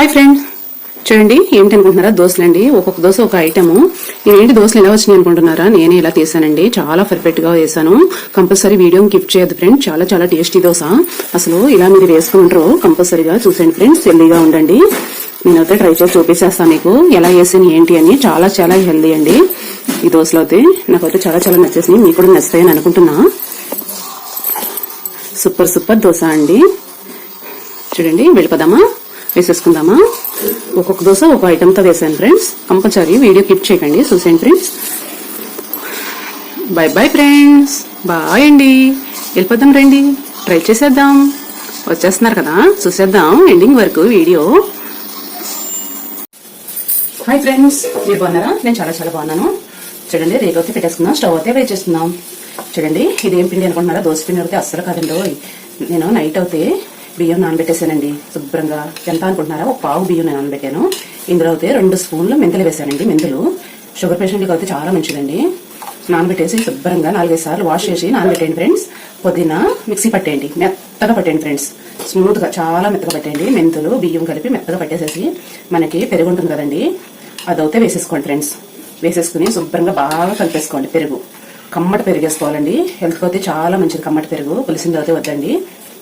Hi friend, చూడండి ఏంటి అనుకుంటున్నారా? దోశలండి. ఒక్కొక్క దోశ ఒక ఐటమ్. ఏంటి దోశలు ఎలా వచ్చినాయి అనుకుంటున్నారా? నేనే ఇలా తీసానండి. చాలా పర్ఫెక్ట్ గా వేసాను. కంపల్సరీ వీడియో గిఫ్ట్ చేయదు ఫ్రెండ్. చాలా చాలా టేస్టీ దోశ. అసలు ఇలా మీరు వేసుకుంటారు కంపల్సరీగా చూసేయండి ఫ్రెండ్స్. హెల్దీగా ఉండండి. నేనైతే ట్రై చేసి చూపించేస్తాను మీకు ఎలా వేసాను ఏంటి అని. చాలా చాలా హెల్దీ అండి ఈ దోశలు అయితే. నాకైతే చాలా చాలా నచ్చేసినాయి. మీకు కూడా నచ్చుతాయని అనుకుంటున్నా. సూపర్ సూపర్ దోశ అండి. చూడండి వెళ్ళిపోదామా, వేసేసుకుందామా. ఒక్కొక్క దోశ ఒక ఐటమ్ తో వేసాను ఫ్రెండ్స్. కంపల్సరీ వీడియో కిప్ చేయకండి, చూసేయండి friends. Bye bye friends, bye అండి. వెళ్ళిపోదాం రండి, ట్రై చేసేద్దాం. వచ్చేస్తున్నారు కదా, చూసేద్దాం ఎండింగ్ వరకు వీడియో. హాయ్ ఫ్రెండ్స్, మీరు బాగున్నారా? నేను చాలా చాలా బాగున్నాను. చూడండి రేపు అయితే పెట్టేసుకుందాం. స్టవ్ అయితే వేచేస్తున్నాం. చూడండి ఇదేం పిండి అనుకుంటున్నారా? దోశ పిండి అయితే అస్సలు కాదండి. నేను నైట్ అయితే బియ్యం నానబెట్టేసానండి శుభ్రంగా. ఎంత అనుకుంటున్నారా? ఒక పావు బియ్యం నేను నానబెట్టాను. ఇందులో అయితే 2 స్పూన్లు మెంతులు వేసానండి. మెంతులు షుగర్ పేషెంట్కి అయితే చాలా మంచిదండి. నానబెట్టేసి శుభ్రంగా 4-5 సార్లు వాష్ చేసి నానబెట్టండి ఫ్రెండ్స్. పొద్దున్న మిక్సీ పట్టేయండి, మెత్తగా పట్టండి ఫ్రెండ్స్. స్మూత్ గా చాలా మెత్తగా పట్టండి. మెంతులు బియ్యం కలిపి మెత్తగా పట్టేసేసి మనకి పెరుగు ఉంటుంది కదండి, అదైతే వేసేసుకోండి ఫ్రెండ్స్. వేసేసుకుని శుభ్రంగా బాగా కలిపేసుకోండి. పెరుగు కమ్మటి పెరుగు వేసుకోవాలండి. హెల్త్కి అయితే చాలా మంచిది కమ్మటి పెరుగు. పులిసింది అయితే వద్దండి,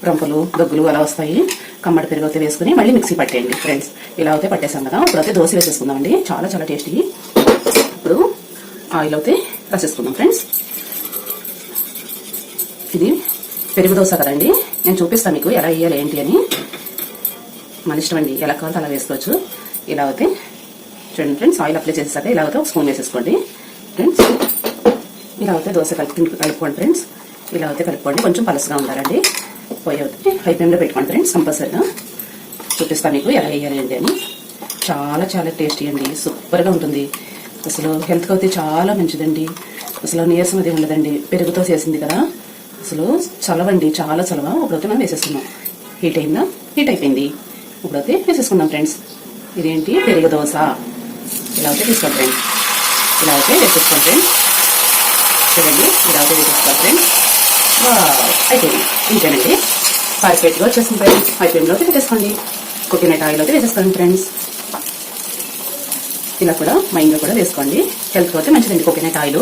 రొంపలు దగ్గులు అలా వస్తాయి. కమ్మటి పెరుగు అయితే వేసుకుని మళ్ళీ మిక్సీ పట్టేయండి ఫ్రెండ్స్. ఇలా అయితే పట్టేసాం కదా. ఇప్పుడైతే దోశ వేసేసుకుందామండి. చాలా చాలా టేస్టీ. ఇప్పుడు ఆయిల్ అయితే రాసేసుకుందాం ఫ్రెండ్స్. ఇది పెరుగు దోశ కదండి. నేను చూపిస్తాను మీకు ఎలా వేయాలి ఏంటి అని. మన ఇష్టం అండి, ఎలా కావాలో అలా వేసుకోవచ్చు. ఇలా అయితే చూడండి ఫ్రెండ్స్. ఆయిల్ అప్లై చేసేసాక ఇలా అయితే ఒక స్పూన్ వేసేసుకోండి ఫ్రెండ్స్. ఇలా అయితే దోశ కలుపుకోండి ఫ్రెండ్స్. ఇలా అయితే కలుపుకోండి. కొంచెం పలసగా ఉండాలండి. పొయ్యి అవుతుంది హై ఫ్లేమ్లో పెట్టుకోండి ఫ్రెండ్స్. కంపల్సరీగా చూపిస్తాను మీకు ఎలా వేయాలి ఏంటి అని. చాలా చాలా టేస్టీ అండి, సూపర్గా ఉంటుంది. అసలు హెల్త్కి అయితే చాలా మంచిదండి. అసలు నీరసం అది ఉండదండి. పెరుగుతో చేసింది కదా, అసలు చలవండి, చాలా చలవ. ఇప్పుడైతే మనం వేసేస్తున్నాం. హీట్ అయిందా? హీట్ అయిపోయింది. ఇప్పుడైతే వేసేసుకుందాం ఫ్రెండ్స్. ఇదేంటి పెరుగు దోశ. ఇలా అయితే తీసుకోండి ఫ్రెండ్స్. ఇలా అయితే వేసేసుకోండి ఫ్రెండ్స్. చూడండి ఇలా అయితే వేసేసుకోండి ఫ్రెండ్స్. అయిపోయింది. ఇంతేనండి, పర్ఫెక్ట్గా వచ్చేసింది ఫ్రెండ్స్. హై ఫ్లేమ్లోకి పెట్టేసుకోండి. కోకోనట్ ఆయిల్ అయితే వేసేసుకోండి ఫ్రెండ్స్. ఇలా కూడా మైండ్లో కూడా వేసుకోండి. హెల్త్ అయితే మంచిదండి కోకోనట్ ఆయిల్.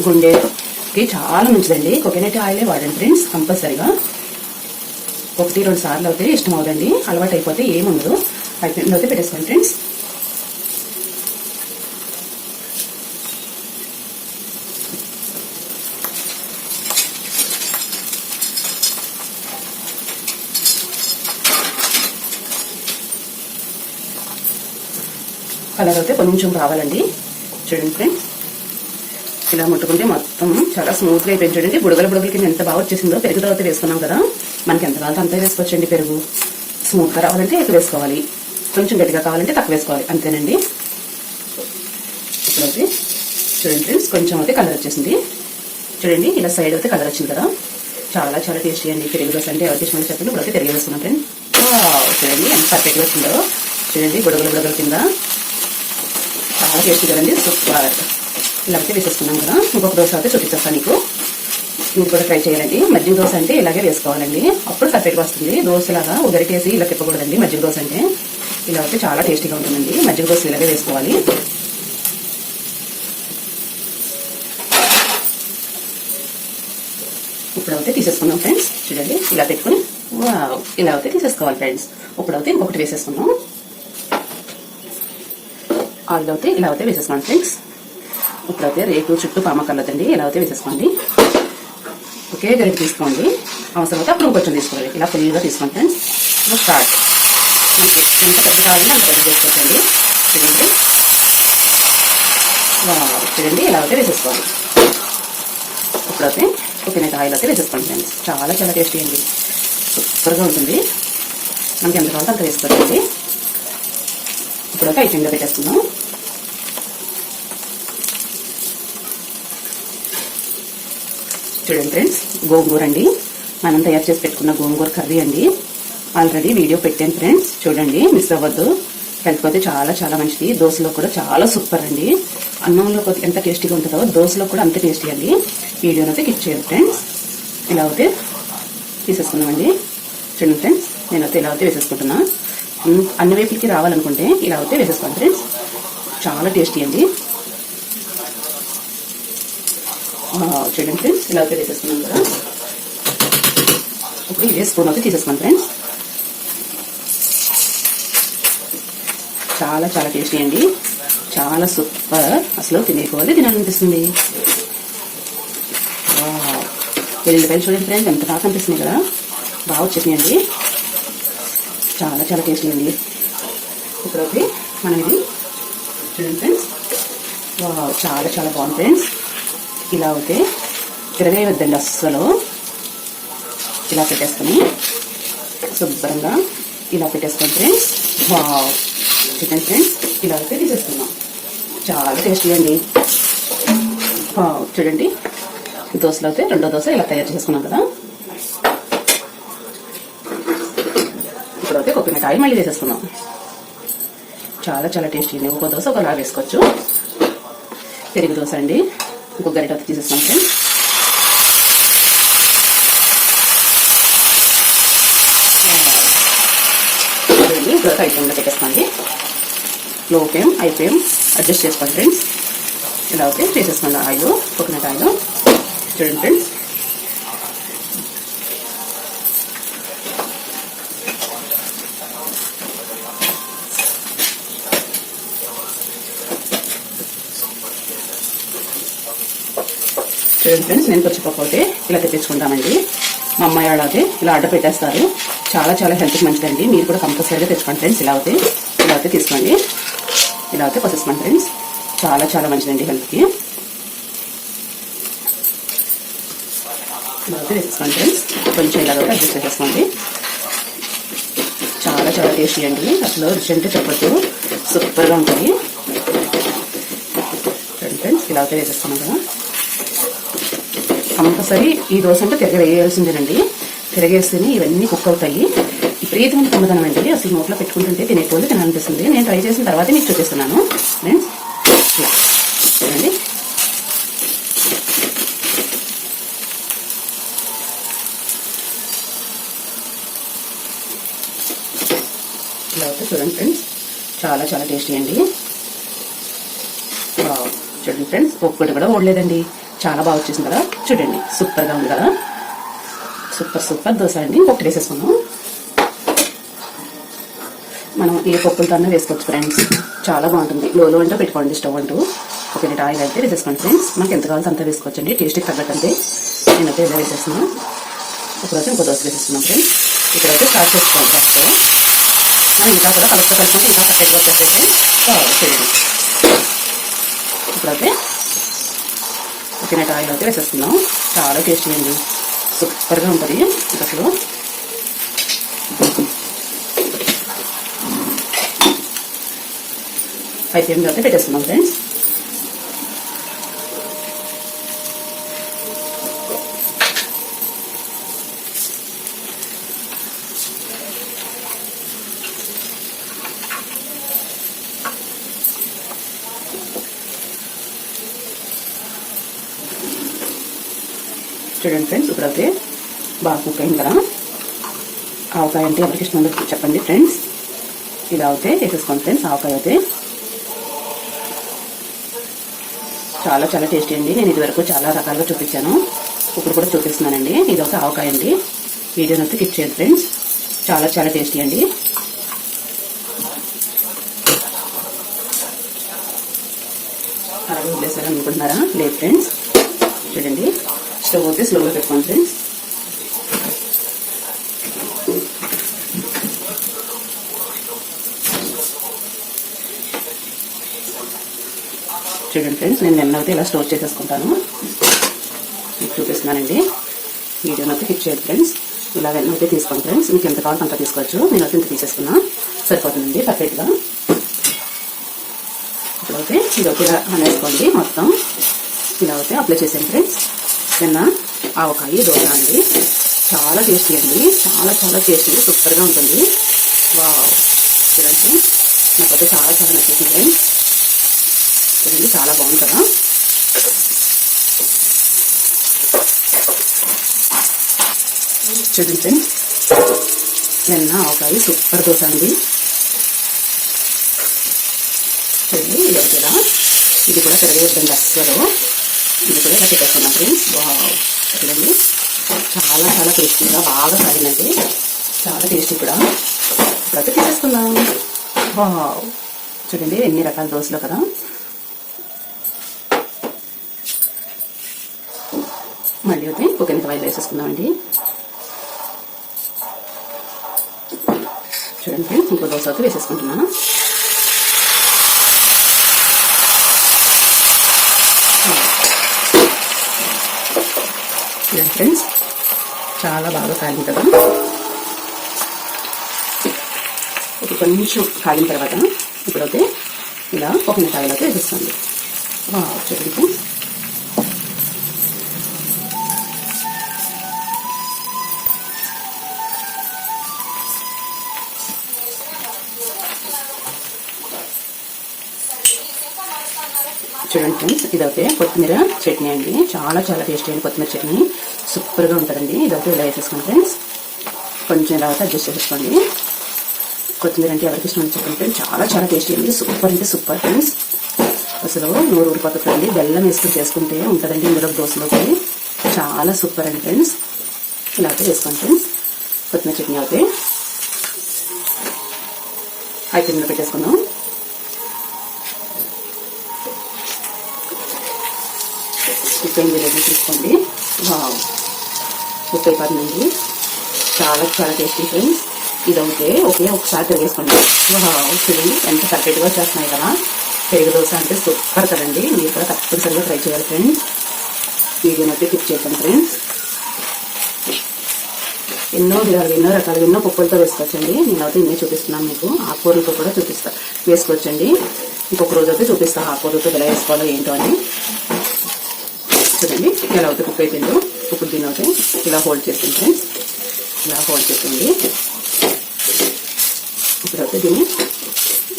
గుండెకి చాలా మంచిదండి. కోకోనట్ ఆయిలే వాడండి ఫ్రెండ్స్ కంపల్సరీగా. 1-2 సార్లు అయితే ఇష్టం అవుదండి. అలవాటు అయిపోతే ఏముండదు. హై ఫ్లేమ్లో అయితే పెట్టేసుకోండి ఫ్రెండ్స్. కలర్ అయితే కొంచెం రావాలండి. చూడండి ఫ్రెండ్స్, ఇలా ముట్టుకుంటే మొత్తం చాలా స్మూత్గా అయిపోయింది. చూడండి బుడగల కింద ఎంత బాగా వచ్చేసిందో. పెరుగు తర్వాత వేసుకున్నాం కదా, మనకి ఎంత కావాలంటే అంతే వేసుకోవచ్చండి. పెరుగు స్మూత్గా రావాలంటే ఎక్కువ వేసుకోవాలి, కొంచెం గట్టిగా కావాలంటే తక్కువ వేసుకోవాలి, అంతేనండి. ఇప్పుడైతే చూడండి ఫ్రెండ్స్, కొంచెం అయితే కలర్ వచ్చేసింది. చూడండి ఇలా సైడ్ అయితే కలర్ వచ్చింది కదా. చాలా చాలా టేస్టీ అండి పెరుగు దోశ అంటే. ఎవరికి ఇష్టమని చెప్పండి. ఇప్పుడైతే పెరుగు వేసుకున్నాం ఫ్రెండ్స్. చూడండి ఎంత పర్ఫెక్ట్గా వచ్చిందో. చూడండి బుడగల కింద చాలా టేస్టీ కదండి, సూపర్. ఇలా అయితే వేసేసుకున్నాం కదా. ఇంకొక దోశ అయితే చూపించేస్తాను మీకు. మీరు కూడా ట్రై చేయాలండి. మజ్జిగ దోశ అంటే ఇలాగే వేసుకోవాలండి, అప్పుడు పర్ఫెక్ట్గా వస్తుంది. దోశలాగా ఉదరికేసి ఇలా తిప్పకూడదండి. మజ్జిగ దోశ అంటే ఇలా అయితే చాలా టేస్టీగా ఉంటుందండి. మజ్జిగ దోశ ఇలాగే వేసుకోవాలి. ఇప్పుడైతే తీసేసుకున్నాం ఫ్రెండ్స్. చూడండి ఇలా పెట్టుకుని ఇలా అయితే తీసేసుకోవాలి ఫ్రెండ్స్. ఇప్పుడైతే ఇంకొకటి వేసేసుకున్నాం. ఆయిల్ అయితే ఇలా అయితే వేసేసుకోండి ఫ్రెండ్స్. ఇప్పుడైతే రేపు చుట్టూ పామకల్లదండి. ఇలా అయితే వేసేసుకోండి. ఒకే గరిటె తీసుకోండి. అవసరం అయితే అప్పుడు కొంచెం తీసుకోవాలి. ఇలా ఫుల్గా తీసుకోండి ఫ్రెండ్స్. స్టార్ట్. మనకి ఎంత పెద్ద కావాలని అంత పెద్ద చేసుకోండి. చూడండి చూడండి ఇలా అయితే వేసేసుకోవాలి. ఇప్పుడైతే కోకోనట్ ఆయిల్ అయితే వేసేసుకోండి ఫ్రెండ్స్. చాలా చాలా టేస్టీ అండి, సూపర్గా ఉంటుంది. మనకి ఎంత కావాలంటే అంత వేసుకోండి. ఇప్పుడైతే ఐటెంగా పెట్టేసుకుందాం. చూడండి ఫ్రెండ్స్, గోంగూర అండి. మనం తయారు చేసి పెట్టుకున్న గోంగూర కర్రీ అండి. ఆల్రెడీ వీడియో పెట్టాను ఫ్రెండ్స్, చూడండి మిస్ అవ్వద్దు. హెల్త్ అయితే చాలా చాలా మంచిది. దోశలో కూడా చాలా సూపర్ అండి. అన్నంలో ఎంత టేస్టీగా ఉంటుందో దోశలో కూడా అంతే టేస్టీ అండి. వీడియోని అయితే క్లిక్ చేయండి ఫ్రెండ్స్. ఇలా అయితే తీసేసుకుందామండి. చూడండి ఫ్రెండ్స్, నేనైతే ఇలా అయితే వేసేసుకుంటున్నా. అన్ని వైపులకి రావాలనుకుంటే ఇలా అయితే వేసేసుకోండి ఫ్రెండ్స్. చాలా టేస్టీ అండి. చూడండి ఫ్రెండ్స్, ఇలా అయితే వేసేసుకున్నాం కదా. ఇప్పుడు ఇదే స్పూన్ అయితే తీసేసుకోండి ఫ్రెండ్స్. చాలా చాలా టేస్టీ అండి, చాలా సూపర్. అసలు తినేకోవాలి తినాలనిపిస్తుంది. వెల్లుల్లిపాయలు చూడండి ఫ్రెండ్స్ ఎంత బాగా కనిపిస్తుంది కదా, బాగా వచ్చేసినాయండి. చాలా చాలా టేస్టీ అండి. ఇప్పుడైతే మనం ఇది చూడండి ఫ్రెండ్స్, చాలా చాలా బాగుంది ఫ్రెండ్స్. ఇలా అయితే తిరగేయవద్దండి అస్సలు. ఇలా పెట్టేసుకొని శుభ్రంగా ఇలా పెట్టేసుకోండి ఫ్రెండ్స్. చికెన్ ఫ్రెండ్స్ ఇలా అయితే తీసేసుకున్నాం. చాలా టేస్టీ అండి. చూడండి, దోశలు అయితే రెండో దోశ ఇలా తయారు చేసుకున్నాం కదా. ఇప్పుడైతే కోకోనట్ ఆయిల్ మళ్ళీ వేసేసుకున్నాం. చాలా చాలా టేస్టీ అండి. ఒక్కో దోశ ఒకలా వేసుకోవచ్చు. పెరుగు దోశ అండి, ఇంకొక గరిట తీసేసుకున్నాం ఫ్రెండ్స్. ఇప్పుడు హై ఫ్లేమ్లో పెట్టేసుకోండి. లో ఫ్లేమ్ హై ఫ్లేమ్ అడ్జస్ట్ చేసుకోండి ఫ్రెండ్స్. ఇలా అయితే వేసేసుకోండి ఆయిల్, కోకోనట్ ఆయిల్. చూడండి ఫ్రెండ్స్, చూడండి ఫ్రెండ్స్, నేను పచ్చిపోతే ఇలా తెప్పించుకుంటామండి. మా అమ్మాయి అలాగే ఇలా అడ్డ పెట్టేస్తారు. చాలా చాలా హెల్త్కి మంచిదండి. మీరు కూడా కంపల్సరీగా తెచ్చుకోండి ఫ్రెండ్స్. ఇలా అయితే తీసుకోండి. ఇలా అయితే పసేసుకోండి ఫ్రెండ్స్. చాలా చాలా మంచిదండి హెల్త్కి. ఇలా అయితే వేసుకోండి ఫ్రెండ్స్. కొంచెం ఇలాగ అడ్జస్ట్ చేసేసుకోండి. చాలా చాలా టేస్టీ అండి. అసలు రుచి అంటే చెప్పొద్దు, సూపర్గా ఉంటుంది. చూడండి ఫ్రెండ్స్, ఇలా అయితే వేసేసుకున్నాం కదా. కంపల్సరీ ఈ దోశ అంటే తిరగవేయాల్సిందేనండి. తిరగేస్తేనే ఇవన్నీ కుక్ అవుతాయి. విపరీతమైన కమ్మదనం అండి. అసలు నోట్లో పెట్టుకుంటుంటే తినేటోళ్ళు తినాలనిపిస్తుంది. నేను ట్రై చేసిన తర్వాత మీకు చూపిస్తున్నాను ఫ్రెండ్స్. చూడండి, ఇలా అయితే చూడండి ఫ్రెండ్స్, చాలా చాలా టేస్టీ అండి. చూడండి ఫ్రెండ్స్, ఒక్కటి కూడా ఓడలేదండి. చాలా బాగా వచ్చేసింది కదా. చూడండి, సూపర్గా ఉంది కదా. సూపర్ సూపర్ దోశ అండి. ఒకటి వేసేసుకున్నాం. మనం ఏ పప్పులతో వేసుకోవచ్చు ఫ్రెండ్స్. చాలా బాగుంటుంది. లోలో అంటే పెట్టుకోండి స్టవ్ అంటూ. కోకోనట్ ఆయిల్ అయితే వేసేసుకోండి ఫ్రెండ్స్. మనకి ఎంత కావాలో అంత వేసుకోవచ్చు అండి. టేస్ట్కి తగ్గట్టంటే నేనైతే ఇలా వేసేస్తున్నాను. ఇప్పుడైతే ఇంకో దోశ వేసేస్తున్నాం ఫ్రెండ్స్. ఇప్పుడైతే స్టార్ట్ చేసుకోండి ఫస్ట్. మనం ఇంకా కూడా కలుపుకుంటే ఇంకా పర్ఫెక్ట్గా వచ్చేసేది. చూడండి, ఇప్పుడైతే కోకోనట్ ఆయిల్ అయితే వేసేస్తున్నాం. చాలా టేస్టీ అండి, సూపర్గా ఉంటుంది అసలు. హై ఫ్లేమ్లో అయితే పెట్టేస్తున్నాం ఫ్రెండ్స్. చూడండి ఫ్రెండ్స్, ఇప్పుడైతే బాగా కుక్ అయింది కదా. ఆవకాయ అంటే ఎవరికి ఇష్టం ఉందో చెప్పండి ఫ్రెండ్స్. ఇలా అయితే వేసేసుకోండి ఫ్రెండ్స్. ఆవకాయ అయితే చాలా చాలా టేస్టీ అండి. నేను ఇదివరకు చాలా రకాలుగా చూపించాను, ఇప్పుడు కూడా చూపిస్తున్నానండి. ఇది ఒక ఆవకాయ అండి. వీడియోని అయితే క్లిక్ చేయండి ఫ్రెండ్స్. చాలా చాలా టేస్టీ అండి. అలాగే వదిలేసారు అనుకుంటున్నారా? లేదు ఫ్రెండ్స్, చూడండి, స్టవ్ అయితే స్లోగా పెట్టుకోండి ఫ్రెండ్స్. చూడండి ఫ్రెండ్స్, నేను వెన్న అయితే ఇలా స్టోర్ చేసేసుకుంటాను. మీకు చూపిస్తున్నానండి. వీడియోని అయితే క్లిక్ చేయండి ఫ్రెండ్స్. ఇలా వెన్న అయితే తీసుకోండి ఫ్రెండ్స్. మీకు ఎంత కావాలో అంత తీసుకోవచ్చు. నేను అయితే ఇంత తీసేసుకున్నా, సరిపోతుందండి పర్ఫెక్ట్గా. ఇప్పుడైతే ఇది ఒక ఇలా అనేసుకోండి మొత్తం. ఇలా అయితే అప్లై చేసాను ఫ్రెండ్స్. వెన్న ఆవకాయ దోశ అండి. చాలా టేస్టీ అండి, చాలా చాలా టేస్టీ, సూపర్గా ఉంటుంది. వావ్, చూడండి, నాకైతే చాలా చాలా నచ్చేసింది ఫ్రెండ్స్. చూడండి, చాలా బాగుంది కదా. చూడండి ఫ్రెండ్స్, వెన్న ఆవకాయ సూపర్ దోశ అండి. చూడండి ఇది ఓకేనా. ఇది కూడా తిరగేద్దండి అస్సలు. ఇది కూడా ఇలా పెట్టేసుకున్నాం ఫ్రెండ్స్. వావ్ చూడండి చాలా చాలా టేస్టీగా బాగా సాగిందండి, చాలా టేస్టీ కూడా. ఇప్పుడైతే తీసేసుకుందాం. వావ్ చూడండి ఎన్ని రకాల దోశలు కదా. మళ్ళీ అయితే కోకోనట్ ఆయిల్ వేసేసుకుందామండి. చూడండి ఫ్రెండ్స్ ఇంకో దోశ అయితే వేసేసుకుంటున్నాను. ఫ్రెండ్స్ చాలా బాగా కాలింది కదా. ఒక కొంచెం కాలిన తర్వాత ఇప్పుడైతే ఇలా కోకోనట్ ఆయిల్ అయితే వేసేస్తుంది. చూడండి చూడండి ఫ్రెండ్స్ ఇదైతే కొత్తిమీర చట్నీ అండి. చాలా చాలా టేస్టీ అండి కొత్తిమీర చట్నీ, సూపర్గా ఉంటుందండి. ఇదైతే ఇలా వేసేసుకోండి ఫ్రెండ్స్. కొంచెం ఇలా అయితే అడ్జస్ట్ చేసుకోండి. కొత్తిమీర అంటే ఎవరికి ఇష్టం అని చెప్పండి ఫ్రెండ్స్. చాలా చాలా టేస్టీ అండి, సూపర్ అంటే సూపర్ ఫ్రెండ్స్. అసలు నూరు ఊరిపోతుందండి. బెల్లం వేసుకుని చేసుకుంటే ఉంటుందండి ఇందులో దోశలోకి. చాలా సూపర్ అండి ఫ్రెండ్స్. ఇలా అయితే వేసుకోండి ఫ్రెండ్స్. కొత్తిమీర చట్నీ అయితే ఐటెంలో పెట్టేసుకుందాం. ఉప్పు ఏం లేదు తీసుకోండి. ఉప్పు అయిపోతుందండి. చాలా చాలా టేస్టీ ఫ్రెండ్స్. ఇది అయితే ఒకసారి తిరిగేసుకోండి. చూడండి ఎంత పర్ఫెక్ట్గా వచ్చేస్తున్నాయి కదా. పెరుగు దోశ అంటే సూపర్ కదండి. మీరు కూడా తప్పనిసరిగా ట్రై చేయాలి ఫ్రెండ్స్. వీడియోని అయితే క్లిక్ చేయకండి ఫ్రెండ్స్. ఎన్నో విధాలు ఎన్నో రకాలు ఎన్నో పప్పులతో వేసుకోవచ్చండి. నేనైతే ఇన్నే చూపిస్తున్నాను మీకు. ఆకుకూరలతో కూడా వేసుకోవచ్చండి. ఇంకొక రోజు అయితే చూపిస్తాను ఆకుకూరలతో ఎలా వేసుకోవాలో ఏంటో అని. చూడండి ఎలా అవుతుంది కుక్ అయిపోయిందో. ఇప్పుడు దీని అయితే ఇలా హోల్డ్ చేస్తుంది ఫ్రెండ్స్. ఇలా హోల్డ్ చేస్తుంది. ఇప్పుడైతే దీన్ని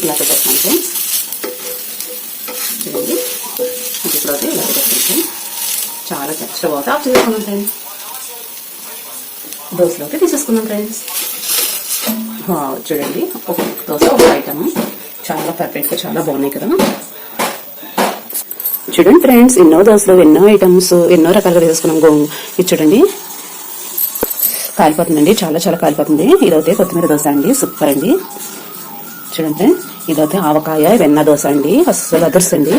ఇలా పెట్టేస్తాను ఫ్రెండ్స్. చూడండి ఇప్పుడైతే ఇలా పెట్టేస్తాను ఫ్రెండ్స్. చాలా స్టవ్ అవుతా ఆఫ్ చేసుకున్నాం ఫ్రెండ్స్. దోశలో అయితే తీసేసుకున్నాం ఫ్రెండ్స్. చూడండి ఒక దోశ ఒక ఐటమ్ చాలా పర్ఫెక్ట్గా చాలా బాగున్నాయి కదా. చూడండి ఫ్రెండ్స్ ఎన్నో దోశలు ఎన్నో ఐటమ్స్ ఎన్నో రకాలుగా వేసుకున్నాం. ఇది చూడండి కాలిపోతుందండి, చాలా చాలా కాలిపోతుంది. ఇదైతే కొత్తిమీర దోశ అండి, సూపర్ అండి. చూడండి ఫ్రెండ్స్ ఇదైతే ఆవకాయ వెన్న దోశ అండి, అసలు అదర్సండి.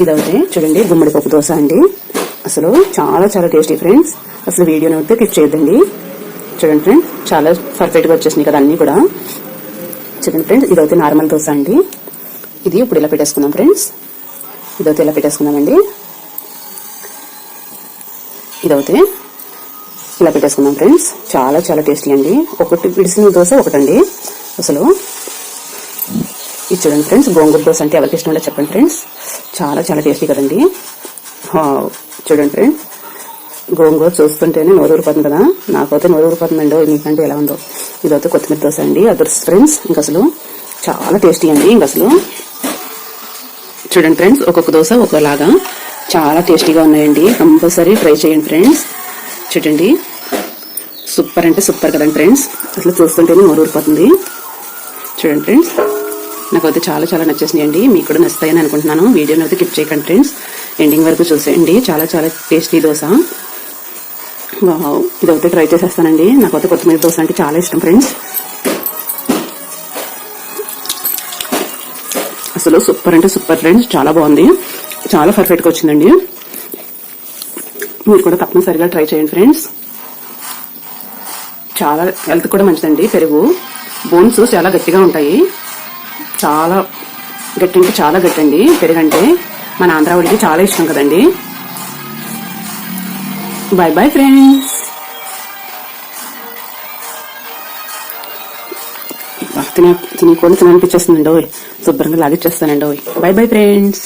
ఇదైతే చూడండి గుమ్మడి పప్పు దోశ అండి, అసలు చాలా చాలా టేస్టీ ఫ్రెండ్స్. అసలు వీడియోని అయితే క్లిక్ చేయొద్దండి. చూడండి ఫ్రెండ్స్ చాలా పర్ఫెక్ట్గా వచ్చేసినాయి కదా అన్ని కూడా. చూడండి ఫ్రెండ్స్ ఇదైతే నార్మల్ దోశ అండి. ఇది ఇప్పుడు ఇలా పెట్టేసుకున్నాం ఫ్రెండ్స్. ఇదైతే ఇలా పెట్టేసుకున్నామండి. ఇదైతే ఇలా పెట్టేసుకున్నాం ఫ్రెండ్స్. చాలా చాలా టేస్టీ అండి. ఒకటి విడిసిన దోశ ఒకటండి అసలు. ఇది చూడండి ఫ్రెండ్స్ గోంగూర దోశ అంటే ఎవరికి ఇష్టం ఉందో చెప్పండి ఫ్రెండ్స్. చాలా చాలా టేస్టీ కదండి. చూడండి ఫ్రెండ్స్ గోంగూర చూస్తుంటేనే నోరు ఊరిపోతుంది కదా. నాకైతే నోరు ఊరిపోతుందండి. మీకంటే ఎలా ఉందో. ఇదైతే కొత్తిమీర దోశ అండి, అదర్స్ ఫ్రెండ్స్. ఇంక అసలు చాలా టేస్టీ అండి. ఇంక అసలు చూడండి ఫ్రెండ్స్ ఒక్కొక్క దోశ ఒకలాగా చాలా టేస్టీగా ఉన్నాయండి. కంపల్సరీ ట్రై చేయండి ఫ్రెండ్స్. చూడండి సూపర్ అంటే సూపర్ కదండి ఫ్రెండ్స్. అసలు చూస్తుంటేనే నోరు ఊరిపోతుంది. చూడండి ఫ్రెండ్స్ నాకైతే చాలా చాలా నచ్చేసినాయండి. మీకు కూడా నచ్చుతాయని అనుకుంటున్నాను. వీడియోని అయితే క్లిక్ చేయకండి ఫ్రెండ్స్, ఎండింగ్ వరకు చూసేయండి. చాలా చాలా టేస్టీ దోశ. ఇదైతే ట్రై చేసేస్తానండి. నాకైతే కొత్తిమీర దోశ అంటే చాలా ఇష్టం ఫ్రెండ్స్. అసలు సూపర్ అంటే సూపర్ ఫ్రెండ్స్, చాలా బాగుంది, చాలా పర్ఫెక్ట్గా వచ్చిందండి. మీరు కూడా తప్పనిసరిగా ట్రై చేయండి ఫ్రెండ్స్. చాలా హెల్త్ కూడా మంచిదండి. పెరుగు బోన్స్ చాలా గట్టిగా ఉంటాయి. చాలా గట్టి అంటే చాలా గట్టి అండి పెరుగు అంటే. మన ఆంధ్ర వాళ్ళకి చాలా ఇష్టం కదండి. Bye bye friends. తిని తినాలనిపించేస్తుందండి. శుభ్రంగా లాగిచ్చేస్తానండి. Bye bye friends.